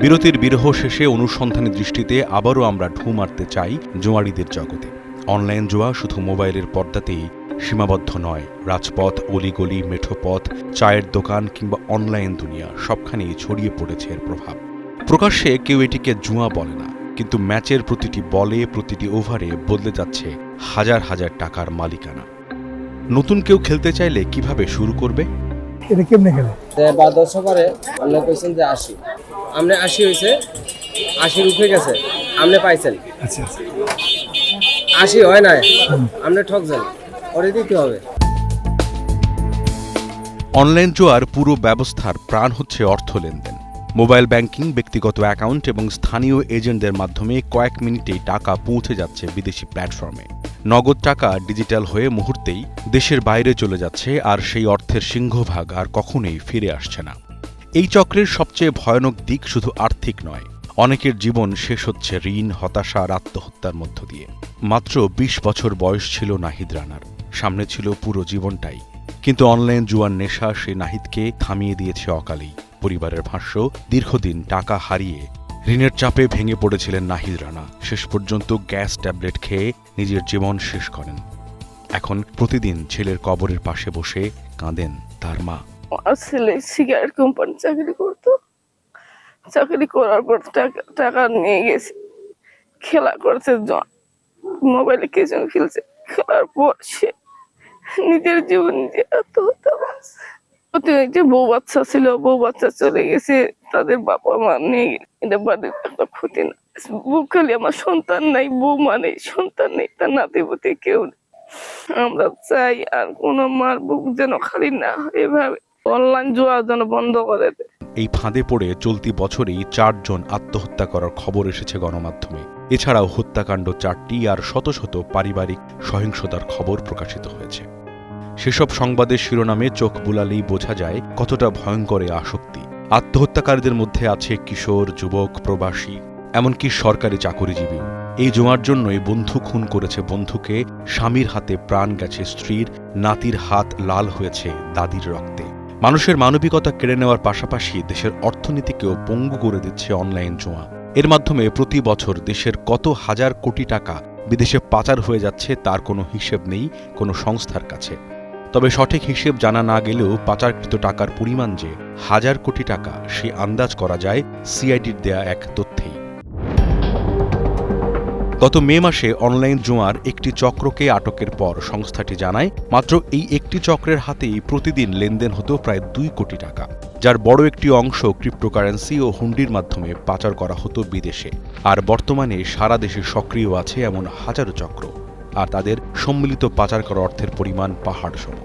বিরতির বিরহ শেষে অনুসন্ধানী দৃষ্টিতে আবারও আমরা ঢু মারতে চাই জুয়াড়িদের জগতে। অনলাইন জুয়া শুধু মোবাইলের পর্দাতেই সীমাবদ্ধ নয়। রাজপথ, অলিগলি, মেঠোপথ, চায়ের দোকান কিংবা অনলাইন দুনিয়া সবখানেই ছড়িয়ে পড়েছে এর প্রভাব। প্রকাশ্যে কেউ এটিকে জুয়া বলে না, কিন্তু ম্যাচের প্রতিটি বলে, প্রতিটি ওভারে বদলে যাচ্ছে হাজার হাজার টাকার মালিকানা। নতুন কেউ খেলতে চাইলে কিভাবে শুরু করবে? এটা কেমনে খেলে? 1200 করে আপনি কইছেন যে 80, আপনি 80 হয়েছে, 80 উঠে গেছে, আপনি পাইছেন। আচ্ছা 80 হয় না, আপনি ঠকছেন, ওরে দিতে হবে। অনলাইন জুয়ার পুরো ব্যবস্থার প্রাণ হচ্ছে অর্থ লেনদেন। মোবাইল ব্যাংকিং, ব্যক্তিগত অ্যাকাউন্ট এবং স্থানীয় এজেন্টদের মাধ্যমে কয়েক মিনিটেই টাকা পৌঁছে যাচ্ছে বিদেশি প্ল্যাটফর্মে। নগদ টাকা ডিজিটাল হয়ে মুহূর্তেই দেশের বাইরে চলে যাচ্ছে, আর সেই অর্থের সিংহভাগ আর কখনোই ফিরে আসছে না। এই চক্রের সবচেয়ে ভয়ানক দিক শুধু আর্থিক নয়, অনেকের জীবন শেষ হচ্ছে ঋণ, হতাশা আর আত্মহত্যার মধ্য দিয়ে। মাত্র 20 বছর বয়স ছিল নাহিদ রানার, সামনে ছিল পুরো জীবনটাই। কিন্তু অনলাইন জুয়ার নেশা সেই নাহিদকে থামিয়ে দিয়েছে অকালেই। পরিবারের ভাষ্য, দীর্ঘদিন টাকা হারিয়ে ঋণের চাপে ভেঙে পড়েছিলেন নাহিদ রানা। শেষ পর্যন্ত গ্যাস ট্যাবলেট খেয়ে নিজের জীবন শেষ করেন। এখন প্রতিদিন ছেলের কবরের পাশে বসে কাঁদেন তার মা। আমার ছেলে সিগারেট কোম্পানি চাকরি করতো, চাকরি করার পর টাকা নিয়ে গেছে, খেলা করছে, মোবাইলে কিছু খেলছে, খেলার পর সে নিজের জীবন নিজে আত্মহত্যা করছে। একটা বউ বাচ্চা ছিল, বউ বাচ্চা চলে গেছে, তাদের বাবা মা নেই, এটা বাড়ির একটা ক্ষতি না। বউ খালি আমার সন্তান নাই, বউ মানে সন্তান নেই, তার নাতিপুতি কেউ নেই। আমরা চাই আর কোনো মার বুক যেন খালি না হয়, এভাবে অনলাইন জুয়া যেন বন্ধ করে দেয়। এই ফাঁদে পড়ে চলতি বছরেই 4 জন আত্মহত্যা করার খবর এসেছে গণমাধ্যমে। এছাড়াও হত্যাকাণ্ড 4টি আর শত শত পারিবারিক সহিংসতার খবর প্রকাশিত হয়েছে। সেসব সংবাদের শিরোনামে চোখ বুলালেই বোঝা যায় কতটা ভয়ঙ্কর এই আসক্তি। আত্মহত্যাকারীদের মধ্যে আছে কিশোর, যুবক, প্রবাসী, এমনকি সরকারি চাকরিজীবীও। এই জুয়ার জন্যই বন্ধু খুন করেছে বন্ধুকে, স্বামীর হাতে প্রাণ গেছে স্ত্রীর, নাতির হাত লাল হয়েছে দাদির রক্তে। মানুষের মানবিকতা কেড়ে নেওয়ার পাশাপাশি দেশের অর্থনীতিকেও পঙ্গু করে দিচ্ছে অনলাইন জুয়া। এর মাধ্যমে প্রতি বছর দেশের কত হাজার কোটি টাকা বিদেশে পাচার হয়ে যাচ্ছে তার কোনো হিসেব নেই কোনো সংস্থার কাছে। তবে সঠিক হিসেব জানা না গেলেও পাচারকৃত টাকার পরিমাণ যে হাজার কোটি টাকা, সে আন্দাজ করা যায় সিআইডির দেয়া এক তথ্যেই। গত মে মাসে অনলাইন জুয়ার একটি চক্রকে আটকের পর সংস্থাটি জানায়, মাত্র এই একটি চক্রের হাতেই প্রতিদিন লেনদেন হতো প্রায় 2 কোটি টাকা, যার বড় একটি অংশ ক্রিপ্টোকারেন্সি ও হুন্ডির মাধ্যমে পাচার করা হতো বিদেশে। আর বর্তমানে সারা দেশে সক্রিয় আছে এমন হাজারো চক্র, আর তাদের সম্মিলিত পাচার করা অর্থের পরিমাণ পাহাড় সম।